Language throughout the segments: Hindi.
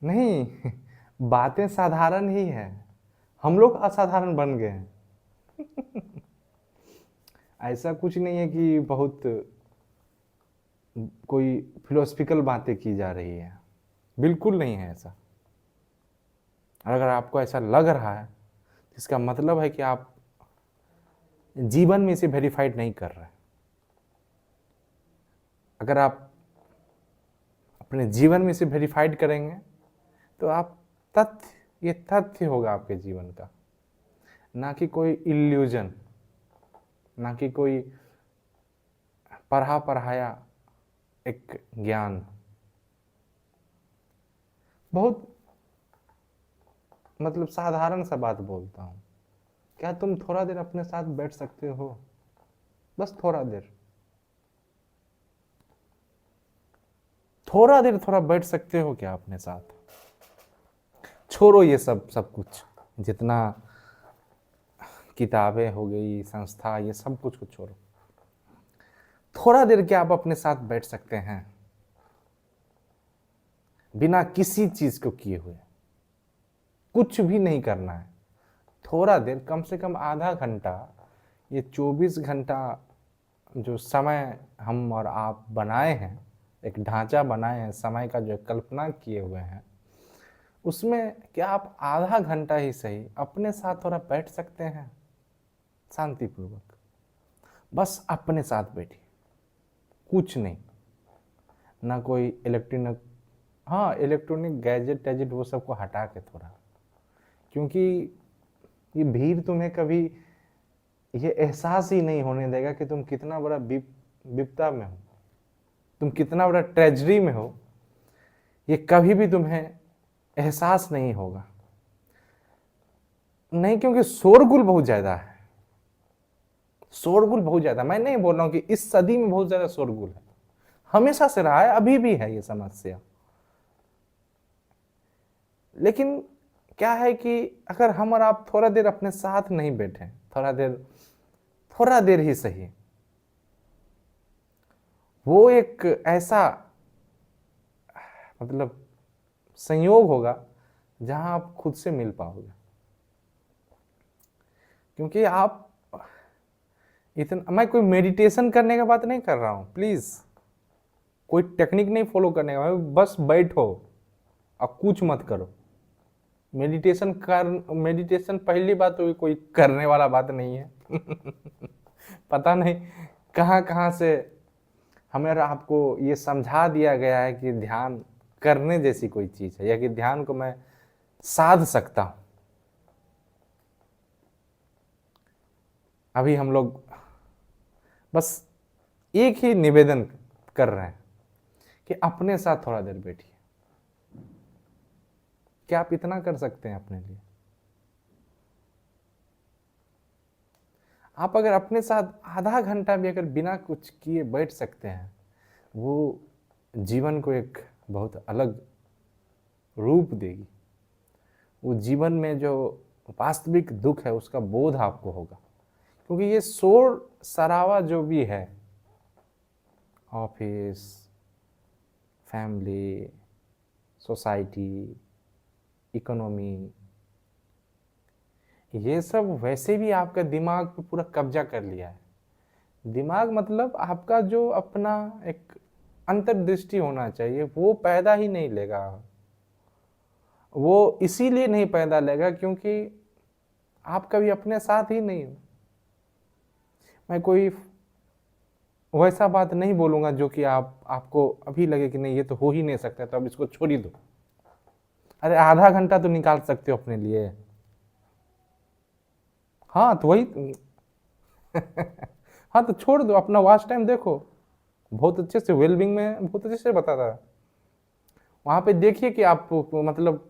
नहीं, बातें साधारण ही है, हम लोग असाधारण बन गए हैं। ऐसा कुछ नहीं है कि बहुत कोई फिलोसफिकल बातें की जा रही है, बिल्कुल नहीं है ऐसा। और अगर आपको ऐसा लग रहा है, इसका मतलब है कि आप जीवन में इसे वेरीफाइड नहीं कर रहे। अगर आप अपने जीवन में इसे वेरीफाइड करेंगे तो आप ये तथ्य होगा आपके जीवन का, ना कि कोई इल्यूजन, ना कि कोई पढ़ा पढ़ाया एक ज्ञान। बहुत मतलब साधारण सा बात बोलता हूँ, क्या तुम थोड़ा देर अपने साथ बैठ सकते हो? बस थोड़ा देर, थोड़ा देर थोड़ा बैठ सकते हो क्या अपने साथ? छोड़ो ये सब सब कुछ, जितना किताबें हो गई, संस्था, ये सब कुछ को छोड़ो। थोड़ा देर क्या आप अपने साथ बैठ सकते हैं बिना किसी चीज को किए हुए? कुछ भी नहीं करना है, थोड़ा देर, कम से कम आधा घंटा। ये 24 घंटा जो समय हम और आप बनाए हैं, एक ढांचा बनाए हैं समय का, जो कल्पना किए हुए हैं, उसमें क्या आप आधा घंटा ही सही अपने साथ थोड़ा बैठ सकते हैं शांतिपूर्वक? बस अपने साथ बैठिए, कुछ नहीं, ना कोई इलेक्ट्रॉनिक, हाँ इलेक्ट्रॉनिक गैजेट टैजेट वो सबको हटा के थोड़ा, क्योंकि ये भीड़ तुम्हें कभी ये एहसास ही नहीं होने देगा कि तुम कितना बड़ा विपदा में हो, तुम कितना बड़ा ट्रेजरी में हो, ये कभी भी तुम्हें एहसास नहीं होगा। नहीं, क्योंकि शोरगुल बहुत ज्यादा है, शोरगुल बहुत ज्यादा। मैं नहीं बोल रहा हूं कि इस सदी में बहुत ज्यादा शोरगुल है, हमेशा से रहा है, अभी भी है ये समस्या। लेकिन क्या है कि अगर हम और आप थोड़ा देर अपने साथ नहीं बैठे, थोड़ा देर, थोड़ा देर ही सही, वो एक ऐसा मतलब संयोग होगा जहां आप खुद से मिल पाओगे। क्योंकि आप इतना, मैं कोई मेडिटेशन करने का बात नहीं कर रहा हूं, प्लीज कोई टेक्निक नहीं फॉलो करने का, बस बैठो और कुछ मत करो। मेडिटेशन पहली बात तो कोई करने वाला बात नहीं है। पता नहीं कहां कहां से हमें और आपको ये समझा दिया गया है कि ध्यान करने जैसी कोई चीज है, या कि ध्यान को मैं साध सकता हूं। अभी हम लोग बस एक ही निवेदन कर रहे हैं कि अपने साथ थोड़ा देर बैठिए। क्या आप इतना कर सकते हैं अपने लिए? आप अगर अपने साथ आधा घंटा भी अगर बिना कुछ किए बैठ सकते हैं, वो जीवन को एक बहुत अलग रूप देगी। वो जीवन में जो वास्तविक दुख है उसका बोध आपको होगा। क्योंकि ये शोर शराबा जो भी है, ऑफिस, फैमिली, सोसाइटी, इकोनॉमी, ये सब वैसे भी आपका दिमाग पे पूरा कब्जा कर लिया है। दिमाग मतलब आपका जो अपना एक अंतर्दृष्टि होना चाहिए, वो पैदा ही नहीं लेगा। वो इसीलिए नहीं पैदा लेगा क्योंकि आप कभी अपने साथ ही नहीं हो। मैं कोई वैसा बात नहीं बोलूंगा जो कि आपको अभी लगे कि नहीं ये तो हो ही नहीं सकता, तो अब इसको छोड़ ही दो। अरे आधा घंटा तो निकाल सकते हो अपने लिए। हाँ तो वही। हाँ तो छोड़ दो, अपना वॉच टाइम देखो, बहुत अच्छे से वेलबिंग में बहुत अच्छे से बताता है। वहां पे देखिए कि आप मतलब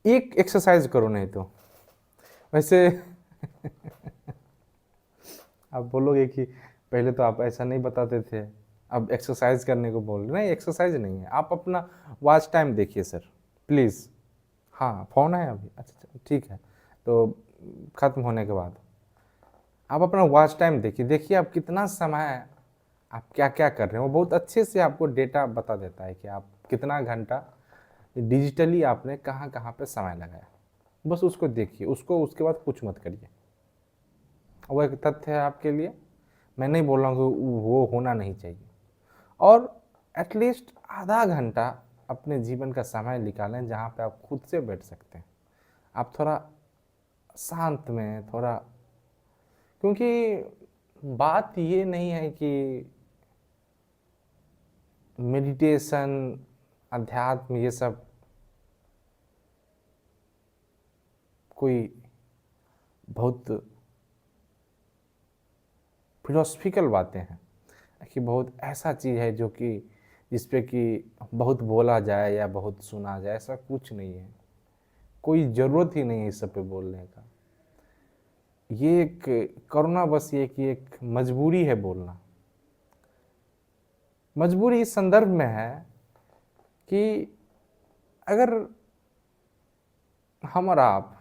एक एक्सरसाइज करो, नहीं तो वैसे आप बोलोगे कि पहले तो आप ऐसा नहीं बताते थे, अब एक्सरसाइज करने को बोल रहे। नहीं, एक्सरसाइज नहीं है, आप अपना वॉच टाइम देखिए सर, प्लीज़। हाँ फ़ोन है अभी, अच्छा अच्छा, ठीक है। तो ख़त्म होने के बाद आप अपना वॉच टाइम देखिए, देखिए आप कितना समय आप क्या क्या कर रहे हो। वो बहुत अच्छे से आपको डेटा बता देता है कि आप कितना घंटा डिजिटली आपने कहाँ कहाँ पे समय लगाया, बस उसको देखिए, उसको उसके बाद कुछ मत करिए। वो एक तथ्य है आपके लिए, मैं नहीं बोल रहा हूँ कि वो होना नहीं चाहिए। और एटलीस्ट आधा घंटा अपने जीवन का समय निकालें जहाँ पे आप खुद से बैठ सकते हैं, आप थोड़ा शांत में थोड़ा, क्योंकि बात ये नहीं है कि मेडिटेशन, अध्यात्म, ये सब कोई बहुत फिलोसफिकल बातें हैं कि बहुत ऐसा चीज़ है जो कि जिस पे कि बहुत बोला जाए या बहुत सुना जाए, ऐसा कुछ नहीं है। कोई ज़रूरत ही नहीं है इस सब पे बोलने का। ये एक करुणा बस ये कि एक मजबूरी है बोलना। मजबूरी इस संदर्भ में है कि अगर हम और आप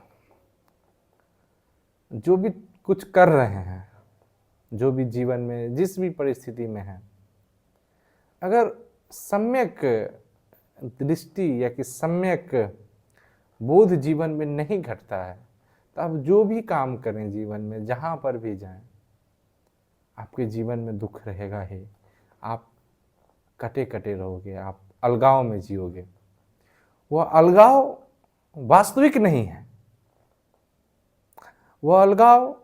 जो भी कुछ कर रहे हैं, जो भी जीवन में जिस भी परिस्थिति में है, अगर सम्यक दृष्टि या कि सम्यक बोध जीवन में नहीं घटता है, तो आप जो भी काम करें जीवन में, जहाँ पर भी जाएं, आपके जीवन में दुख रहेगा ही। आप कटे कटे रहोगे, आप अलगाव में जियोगे। वह अलगाव वास्तविक नहीं है, वह अलगाव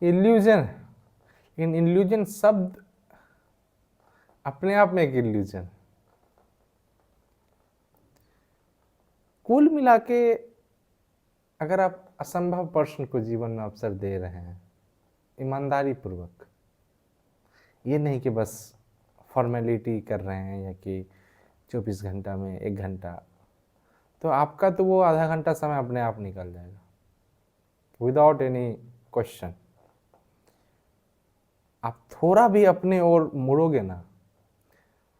इल्यूजन। इन इल्यूजन शब्द अपने आप में एक इल्यूजन। कुल मिला के अगर आप असंभव प्रश्न को जीवन में अवसर दे रहे हैं ईमानदारी पूर्वक, ये नहीं कि बस फॉर्मेलिटी कर रहे हैं या कि 24 घंटा में 1 घंटा, तो आपका तो वो आधा घंटा समय अपने आप निकल जाएगा विदाउट एनी क्वेश्चन। आप थोड़ा भी अपने ओर मुड़ोगे ना,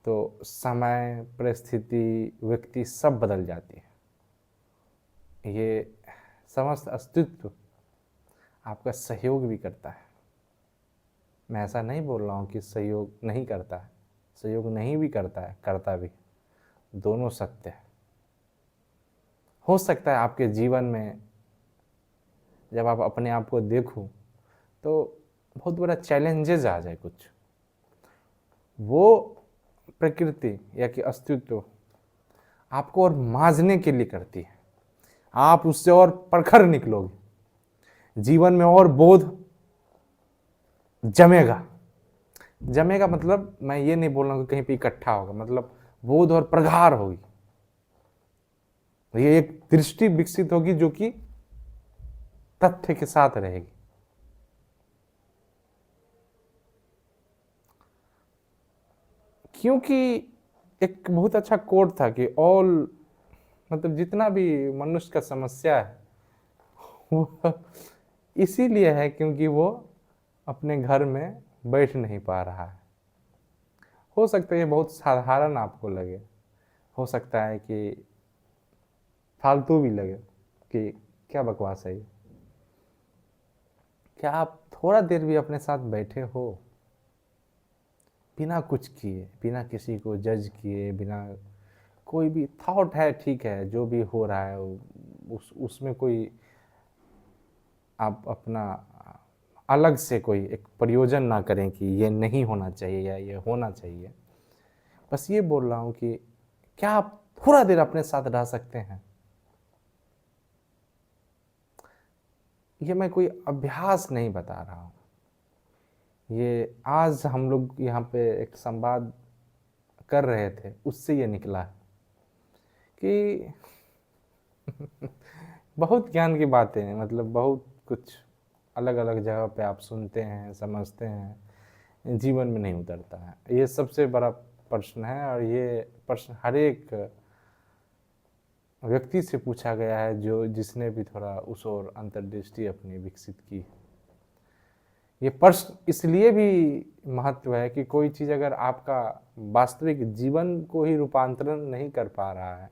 तो समय, परिस्थिति, व्यक्ति सब बदल जाती है। ये समस्त अस्तित्व आपका सहयोग भी करता है। मैं ऐसा नहीं बोल रहा हूँ कि सहयोग नहीं करता है, सहयोग नहीं भी करता है, करता भी। दोनों सत्य है। हो सकता है आपके जीवन में जब आप अपने आप को देखो तो बहुत बड़ा चैलेंजेस आ जाए कुछ, वो प्रकृति या कि अस्तित्व आपको और मांझने के लिए करती है। आप उससे और प्रखर निकलोगे, जीवन में और बोध जमेगा। जमेगा मतलब मैं ये नहीं बोल रहा हूँ कि कहीं पे इकट्ठा होगा, मतलब बोध और प्रगाढ़ होगी। ये एक दृष्टि विकसित होगी जो कि तथ्य के साथ रहेगी। क्योंकि एक बहुत अच्छा कोट था कि ऑल, मतलब जितना भी मनुष्य का समस्या है वो इसीलिए है क्योंकि वो अपने घर में बैठ नहीं पा रहा है। हो सकता है ये बहुत साधारण आपको लगे, हो सकता है कि फालतू भी लगे कि क्या बकवास है ये। क्या आप थोड़ा देर भी अपने साथ बैठे हो, बिना कुछ किए, बिना किसी को जज किए, बिना कोई भी थॉट है, ठीक है, जो भी हो रहा है उसमें कोई आप अपना अलग से कोई एक प्रयोजन ना करें कि ये नहीं होना चाहिए या ये होना चाहिए। बस ये बोल रहा हूँ कि क्या आप थोड़ा देर अपने साथ रह सकते हैं। ये मैं कोई अभ्यास नहीं बता रहा हूँ, ये आज हम लोग यहाँ पे एक संवाद कर रहे थे उससे ये निकला है कि बहुत ज्ञान की बातें हैं, मतलब बहुत कुछ अलग अलग जगह पे आप सुनते हैं, समझते हैं, जीवन में नहीं उतरता है। ये सबसे बड़ा प्रश्न है और ये प्रश्न हर एक व्यक्ति से पूछा गया है जो जिसने भी थोड़ा उस ओर अंतर्दृष्टि अपनी विकसित की। ये प्रश्न इसलिए भी महत्व है कि कोई चीज़ अगर आपका वास्तविक जीवन को ही रूपांतरण नहीं कर पा रहा है,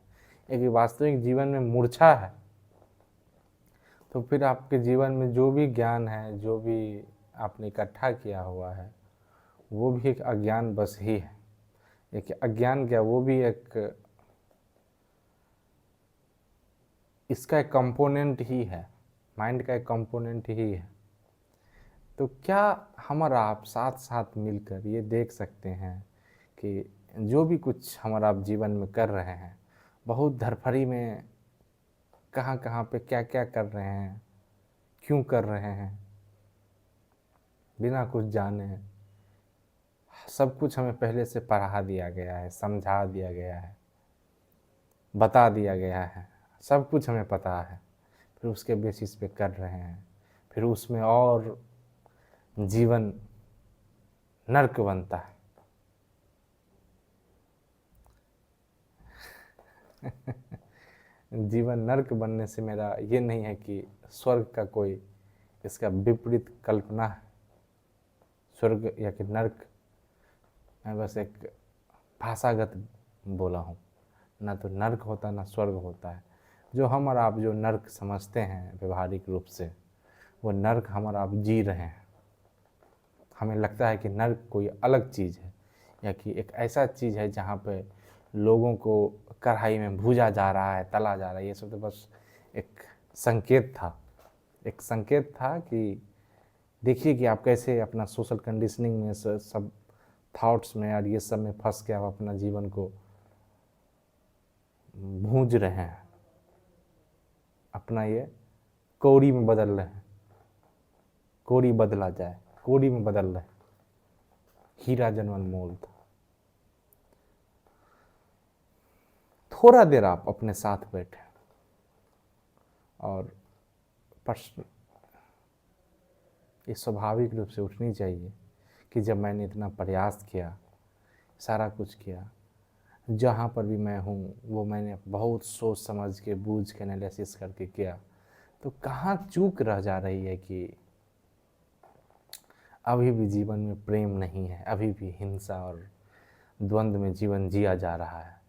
एक वास्तविक जीवन में मूर्छा है, तो फिर आपके जीवन में जो भी ज्ञान है, जो भी आपने इकट्ठा किया हुआ है, वो भी एक अज्ञान बस ही है। एक अज्ञान क्या, वो भी एक इसका एक कंपोनेंट ही है, माइंड का एक कंपोनेंट ही है। तो क्या हम और आप साथ साथ मिलकर ये देख सकते हैं कि जो भी कुछ हम और आप जीवन में कर रहे हैं, बहुत धरफड़ी में कहाँ कहाँ पे क्या क्या कर रहे हैं, क्यों कर रहे हैं, बिना कुछ जाने, सब कुछ हमें पहले से पढ़ा दिया गया है, समझा दिया गया है, बता दिया गया है, सब कुछ हमें पता है, फिर उसके बेसिस पे कर रहे हैं, फिर उसमें और जीवन नर्क बनता है। जीवन नर्क बनने से मेरा ये नहीं है कि स्वर्ग का कोई इसका विपरीत कल्पना है, स्वर्ग या कि नर्क, मैं बस एक भाषागत बोला हूँ। ना तो नर्क होता ना स्वर्ग होता है। जो हम और आप जो नर्क समझते हैं व्यवहारिक रूप से, वो नर्क हम और आप जी रहे हैं। हमें लगता है कि नर्क कोई अलग चीज़ है, या कि एक ऐसा चीज़ है जहाँ पे लोगों को कढ़ाई में भूजा जा रहा है, तला जा रहा है। ये सब तो बस एक संकेत था, एक संकेत था कि देखिए कि आप कैसे अपना सोशल कंडीशनिंग में सब थॉट्स में और ये सब में फंस के आप अपना जीवन को भूंज रहे हैं, अपना ये कौड़ी में बदल रहे हैं। कौड़ी बदला जाए, कौड़ी में बदल रहे, हीरा जनवन मोल था। थोड़ा देर आप अपने साथ बैठे और प्रश्न ये स्वाभाविक रूप से उठनी चाहिए कि जब मैंने इतना प्रयास किया, सारा कुछ किया, जहाँ पर भी मैं हूँ वो मैंने बहुत सोच समझ के, बूझ के, एनालिसिस करके किया, तो कहाँ चूक रह जा रही है कि अभी भी जीवन में प्रेम नहीं है, अभी भी हिंसा और द्वंद्व में जीवन जिया जा रहा है।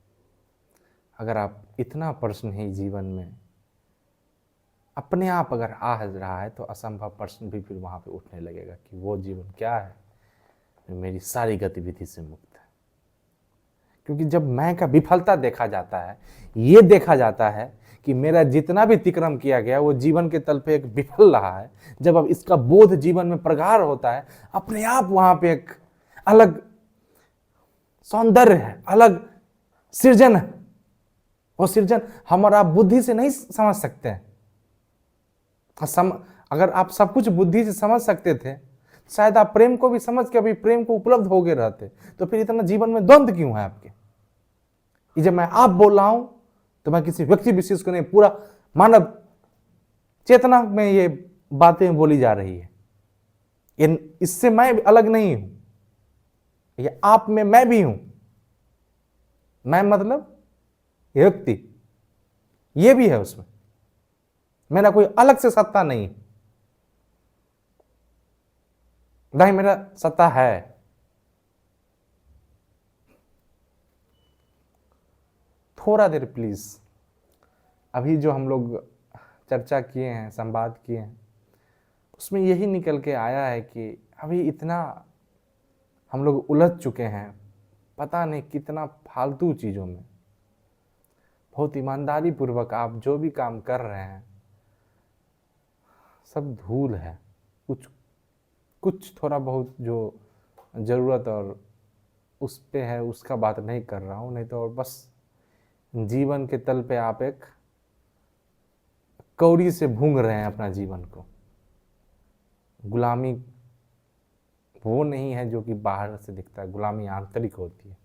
अगर आप इतना प्रश्न ही जीवन में अपने आप अगर आ रहा है, तो असंभव प्रश्न भी फिर वहाँ पे उठने लगेगा कि वो जीवन क्या है जो मेरी सारी गतिविधि से मुक्त है। क्योंकि जब मैं का विफलता देखा जाता है, ये देखा जाता है कि मेरा जितना भी अतिक्रम किया गया वो जीवन के तल पे एक विफल रहा है, जब अब इसका बोध जीवन में प्रगाढ़ होता है, अपने आप वहाँ पे एक अलग सौंदर्य है, अलग सृजन है। वो सृजन हम और आप बुद्धि से नहीं समझ सकते हैं। अगर आप सब कुछ बुद्धि से समझ सकते थे, शायद आप प्रेम को भी समझ के अभी प्रेम को उपलब्ध हो गए रहते। तो फिर इतना जीवन में द्वंद्व क्यों है आपके? ये जब मैं आप बोल रहा हूं तो मैं किसी व्यक्ति विशेष को नहीं, पूरा मानव चेतना में ये बातें बोली जा रही है। इससे मैं अलग नहीं हूं, ये आप में मैं भी हूं। मैं मतलब ये व्यक्ति, ये भी है उसमें, मेरा कोई अलग से सत्ता नहीं, नहीं मेरा सत्ता है। थोड़ा देर प्लीज, अभी जो हम लोग चर्चा किए हैं, संवाद किए हैं, उसमें यही निकल के आया है कि अभी इतना हम लोग उलझ चुके हैं, पता नहीं कितना फालतू चीजों में। बहुत ईमानदारी पूर्वक आप जो भी काम कर रहे हैं सब धूल है। कुछ कुछ थोड़ा बहुत जो जरूरत और उस पे है उसका बात नहीं कर रहा हूं, नहीं तो और बस जीवन के तल पे आप एक कौड़ी से भूंग रहे हैं अपना जीवन को। गुलामी वो नहीं है जो कि बाहर से दिखता है, गुलामी आंतरिक होती है,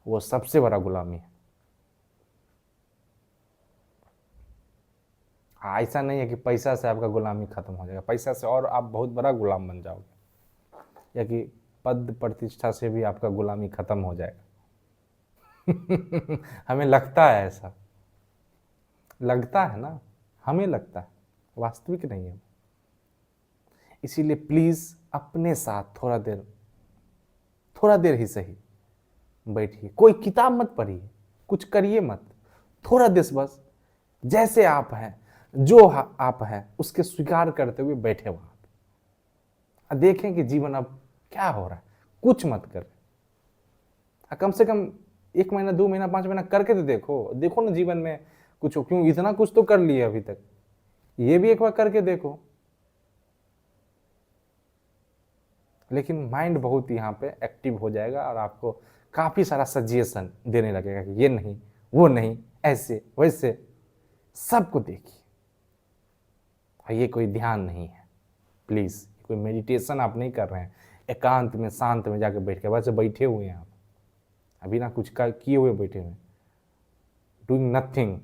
वो सबसे बड़ा गुलामी है। ऐसा नहीं है कि पैसा से आपका गुलामी खत्म हो जाएगा, पैसा से और आप बहुत बड़ा गुलाम बन जाओगे, या कि पद प्रतिष्ठा से भी आपका गुलामी खत्म हो जाएगा। हमें लगता है ऐसा, लगता है ना, हमें लगता है, वास्तविक नहीं है। इसीलिए प्लीज अपने साथ थोड़ा देर ही सही बैठिए। कोई किताब मत पढ़िए, कुछ करिए मत, थोड़ा देर बस जैसे आप हैं, जो आप हैं उसके स्वीकार करते हुए बैठे वहां पे, देखें कि जीवन अब क्या हो रहा है। कुछ मत करें, कम से कम 1 महीना, 2 महीना, 5 महीना करके तो देखो, देखो ना जीवन में कुछ हो, क्यों इतना कुछ तो कर लिया अभी तक, ये भी एक बार करके देखो। लेकिन माइंड बहुत यहाँ पे एक्टिव हो जाएगा और आपको काफ़ी सारा सजेशन देने लगेगा कि ये नहीं, वो नहीं, ऐसे वैसे, सबको देखिए। और ये कोई ध्यान नहीं है, प्लीज़ कोई मेडिटेशन आप नहीं कर रहे हैं, एकांत में शांत में जाकर बैठ के वैसे बैठे हुए हैं आप, अभी ना कुछ किए हुए बैठे हुए, डूइंग नथिंग।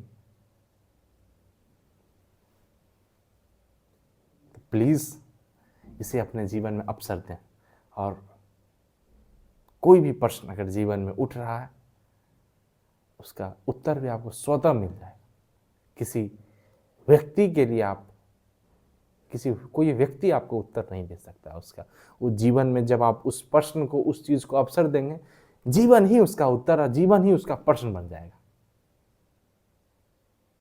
प्लीज़ इसे अपने जीवन में अवसर दें। और कोई भी प्रश्न अगर जीवन में उठ रहा है, उसका उत्तर भी आपको स्वतः मिल जाएगा। किसी व्यक्ति के लिए आप कोई व्यक्ति आपको उत्तर नहीं दे सकता उसका। उस जीवन में जब आप उस प्रश्न को, उस चीज़ को अवसर देंगे, जीवन ही उसका उत्तर और जीवन ही उसका प्रश्न बन जाएगा।